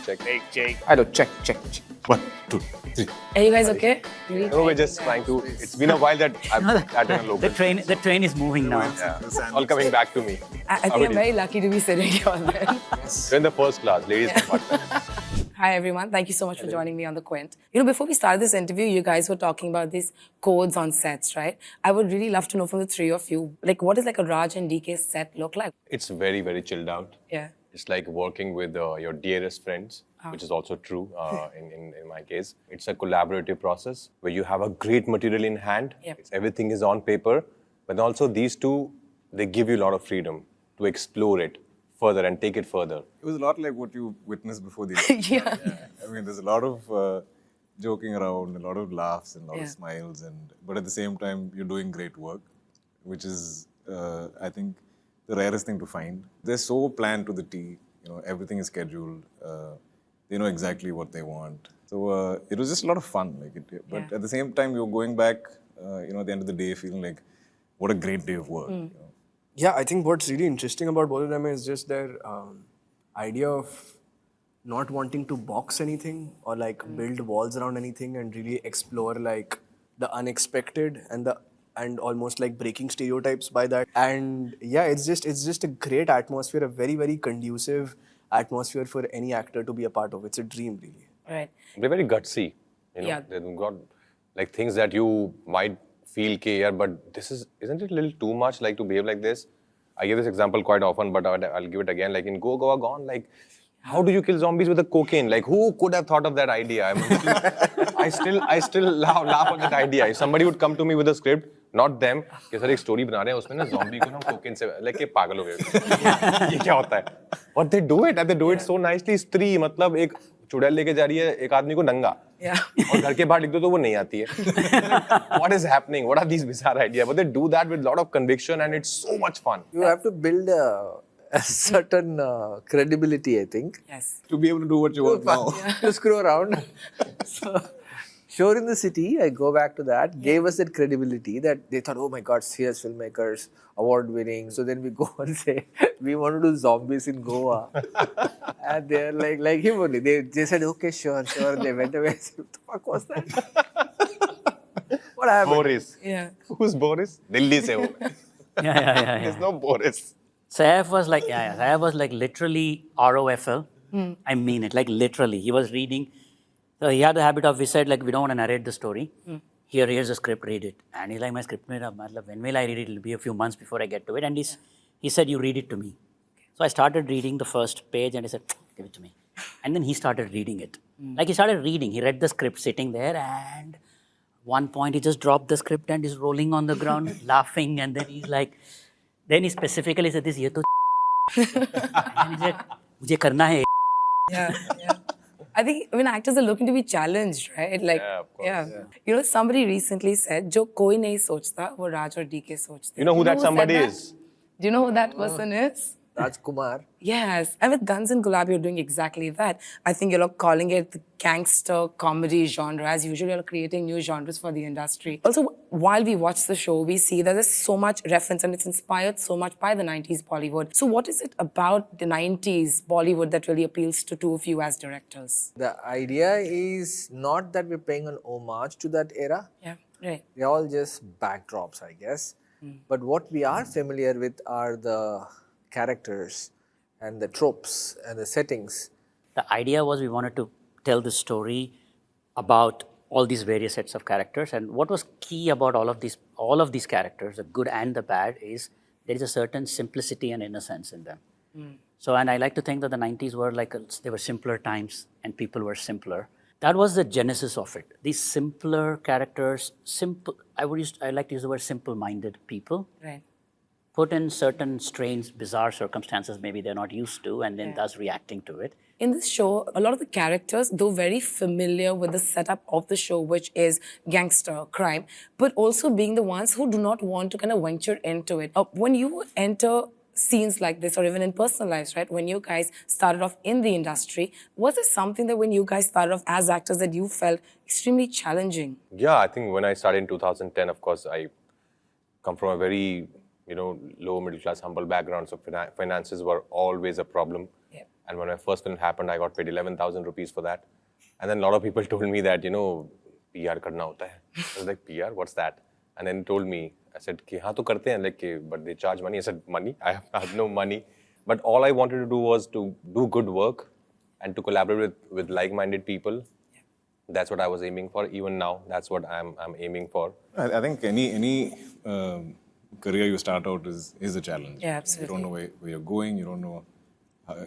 check. Hello, check. 1, 2, 3. Are you guys okay? Really? No, we're just trying to. It's been a while that I've sat in a local. The train is moving now. Yeah, all coming back to me. I think I'm very lucky to be sitting here then. We're in the first class, ladies compartment. Hi everyone, thank you so much for joining me on the Quint. You know, before we started this interview, you guys were talking about these codes on sets, right? I would really love to know from the three of you, like what does like a Raj and DK set look like? It's very, very chilled out. Yeah. It's like working with your dearest friends, which is also true in my case. It's a collaborative process where you have a great material in hand. Yep. Everything is on paper, but also these two, they give you a lot of freedom to explore it further and take it further. It was a lot like what you witnessed before the Yeah. I mean, there's a lot of joking around, a lot of laughs and a lot of smiles, but at the same time, you're doing great work, which is, I think, the rarest thing to find. They're so planned to the T. You know, everything is scheduled. They know exactly what they want. So it was just a lot of fun. But at the same time, you're going back, at the end of the day, feeling like, what a great day of work. You know? Yeah, I think what's really interesting about both of them is just their idea of not wanting to box anything or like build walls around anything and really explore like the unexpected and almost like breaking stereotypes by that. And yeah, it's just a great atmosphere, a very, very conducive atmosphere for any actor to be a part of. It's a dream, really. Right. They're very gutsy. You know, they've got like things that you might feel care, but isn't it a little too much like to behave like this? I give this example quite often, but I'll give it again. Like in Go Goa Gone, like how do you kill zombies with a cocaine? Like who could have thought of that idea? I still laugh at that idea. If somebody would come to me with a script, not them, कि sir एक story बना रहे हैं उसमें ना zombie को ना cocaine से like ये पागल हो गए ये क्या होता है? But they do it and they do it so nicely. स्त्री मतलब एक चुड़ैल लेके जा रही है एक आदमी को नंगा और घर के बाहर लिख दो तो वो नहीं आती है. What is happening? What are these bizarre ideas? But they do that with a lot of conviction and it's so much fun. You have to build a certain credibility, I think. Yes. To be able to do what you want now. To screw around. So, Shore in the City, I go back to that, gave us that credibility that they thought, oh my God, serious filmmakers, award winning. So then we go and say, we want to do zombies in Goa. And they're like him only. They said, okay, sure. They went away. I said, what the fuck was that? What happened? Boris. Yeah. Who's Boris? Delhi se ho. Yeah. There's no Boris. Saif was like, Saif was like literally ROFL. I mean it, like literally. He was reading. So he had the habit of, we said like, we don't want to narrate the story. Here's the script, read it. And he's like, my script, when will I read it? It'll be a few months before I get to it. And he said, you read it to me. So I started reading the first page and he said, give it to me. And then he started reading it. Like he started reading. He read the script sitting there and one point he just dropped the script and he's rolling on the ground laughing. And then he's like, then he specifically said this, ye to and he said, mujhe karna hai. Yeah. I think when actors are looking to be challenged, right? Like, of course. You know, somebody recently said, "Jo koi nahi sochta, wo Raj aur DK sochte." You know who that somebody said that? is? Do you know who that person is? Rajkummar. Yes, and with Guns and Gulaabs, you're doing exactly that. I think you're calling it the gangster comedy genre, as usual, you're creating new genres for the industry. Also, while we watch the show, we see that there's so much reference and it's inspired so much by the 90s Bollywood. So what is it about the 90s Bollywood that really appeals to two of you as directors? The idea is not that we're paying an homage to that era. Yeah, right. They're all just backdrops, I guess. But what we are familiar with are the characters and the tropes and the settings. The idea was we wanted to tell the story about all these various sets of characters. And what was key about all of these characters, the good and the bad, is there is a certain simplicity and innocence in them. So, and I like to think that the 90s were they were simpler times and people were simpler. That was the genesis of it. These simpler characters, I like to use the word simple-minded people. Right. Put in certain strange, bizarre circumstances maybe they're not used to and then thus reacting to it. In this show, a lot of the characters, though very familiar with the setup of the show, which is gangster, crime, but also being the ones who do not want to kind of venture into it. When you enter scenes like this, or even in personal lives, right, when you guys started off in the industry, was there something that when you guys started off as actors that you felt extremely challenging? Yeah, I think when I started in 2010, of course, I come from a very low middle class, humble background. So finances were always a problem. Yeah. And when my first film happened, I got paid 11,000 rupees for that. And then a lot of people told me that, PR karna hota hai. I was like, PR? What's that? And then told me, I said, ki, haan to karte hain, like, but they charge money. I said, money? I have no money. But all I wanted to do was to do good work and to collaborate with like-minded people. That's what I was aiming for. Even now, that's what I'm aiming for. I think any career you start out is a challenge. Yeah, absolutely. You don't know where you're going. You don't know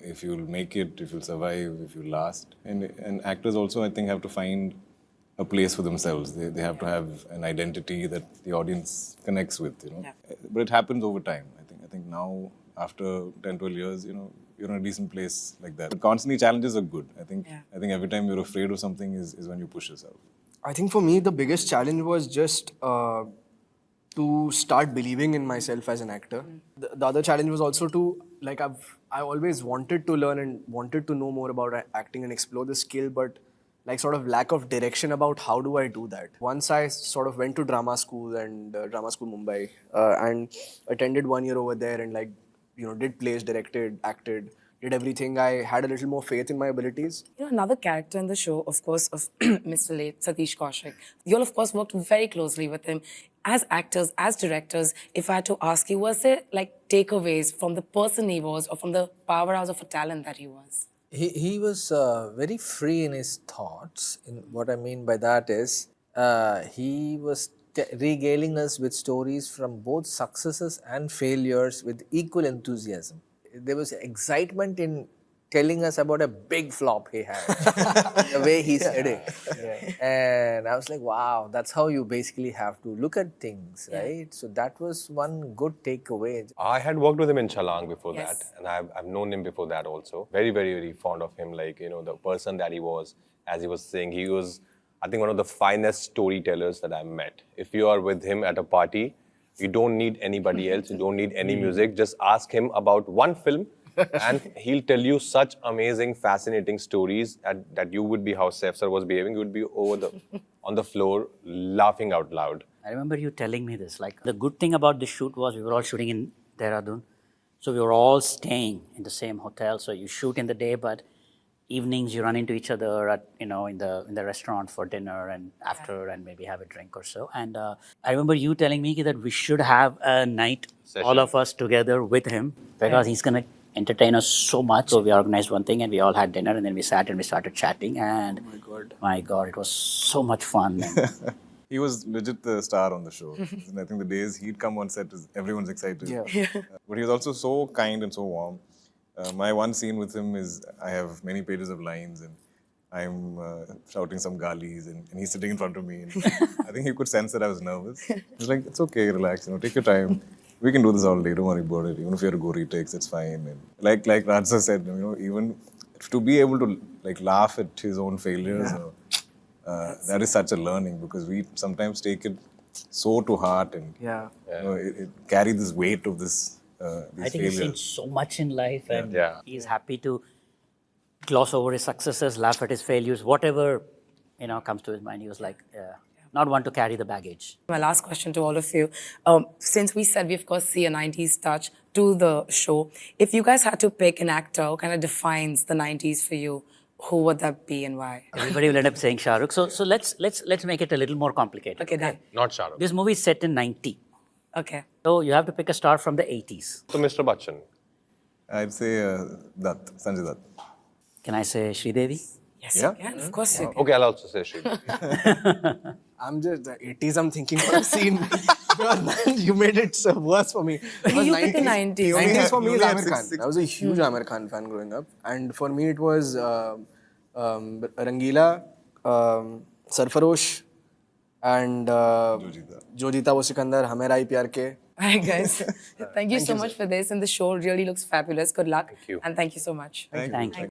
if you'll make it, if you'll survive, if you'll last. And actors also, I think, have to find a place for themselves. They have to have an identity that the audience connects with. Yeah. But it happens over time. I think now, after 10, 12 years, you're in a decent place like that. But constantly challenges are good. I think every time you're afraid of something is when you push yourself. I think for me, the biggest challenge was just to start believing in myself as an actor. The other challenge was also to, like, I always wanted to learn and wanted to know more about acting and explore the skill, but like sort of lack of direction about how do I do that. Once I sort of went to drama school and drama school Mumbai and attended 1 year over there and did plays, directed, acted, did everything. I had a little more faith in my abilities. Another character in the show, of course, of Mr. Late, Satish Kaushik. You all, of course, worked very closely with him. As actors, as directors, if I had to ask you, was there like takeaways from the person he was or from the powerhouse of a talent that he was? He was very free in his thoughts. What I mean by that is he was regaling us with stories from both successes and failures with equal enthusiasm. There was excitement in telling us about a big flop he had, the way he said it. Yeah. And I was like, wow, that's how you basically have to look at things, right? So that was one good takeaway. I had worked with him in Chalang before Yes. that, and I've known him before that also. Very, very, very fond of him. Like, the person that he was, as he was saying, he was, I think, one of the finest storytellers that I've met. If you are with him at a party, you don't need anybody else, you don't need any music. Just ask him about one film, and he'll tell you such amazing, fascinating stories that you would be how Saif sir was behaving. You would be on the floor laughing out loud. I remember you telling me this. Like, the good thing about this shoot was we were all shooting in Dehradun. So we were all staying in the same hotel. So you shoot in the day, but evenings you run into each other at, in the restaurant for dinner and after and maybe have a drink or so. And I remember you telling me that we should have a night, all of us together with him, because he's going to entertain us so much. So we organized one thing and we all had dinner and then we sat and we started chatting and my God, it was so much fun. He was legit the star on the show. And I think the days he'd come on set, everyone's excited. Yeah. But he was also so kind and so warm. My one scene with him is I have many pages of lines and I'm shouting some galis and he's sitting in front of me. And I think he could sense that I was nervous. He's like, it's okay, relax, take your time. We can do this all day, don't worry about it. Even if you have to go retakes, it's fine. And like Raj sir said, even to be able to laugh at his own failures, that is such a learning because we sometimes take it so to heart and it carry this weight of this. I think he's seen so much in life and he's happy to gloss over his successes, laugh at his failures, whatever comes to his mind. He was like, not one to carry the baggage. My last question to all of you. Since we said we, of course, see a 90s touch to the show, if you guys had to pick an actor who kind of defines the 90s for you, who would that be and why? Everybody will end up saying Shah Rukh. So let's make it a little more complicated. Okay, done. Not Shah Rukh. This movie is set in 90. Okay. So you have to pick a star from the 80s. So Mr. Bachchan. I'd say Dutt, Sanjay Dutt. Can I say Sridevi? Yes, you can. Of course you can. Okay, I'll also say Shri. I'm just, the 80s I'm thinking for a scene. Because man, you made it so worse for me. You pick the 90s. 90s for me is only had Amir Khan. six- I was a huge Amir Khan fan growing up. And for me it was Rangila, Sarfarosh, and Jo Jeeta Wo Sikandar, Hame Rai Pyar Ke. All right, guys. Thank you so much for this. And the show really looks fabulous. Good luck. Thank you. And thank you so much. Thank you.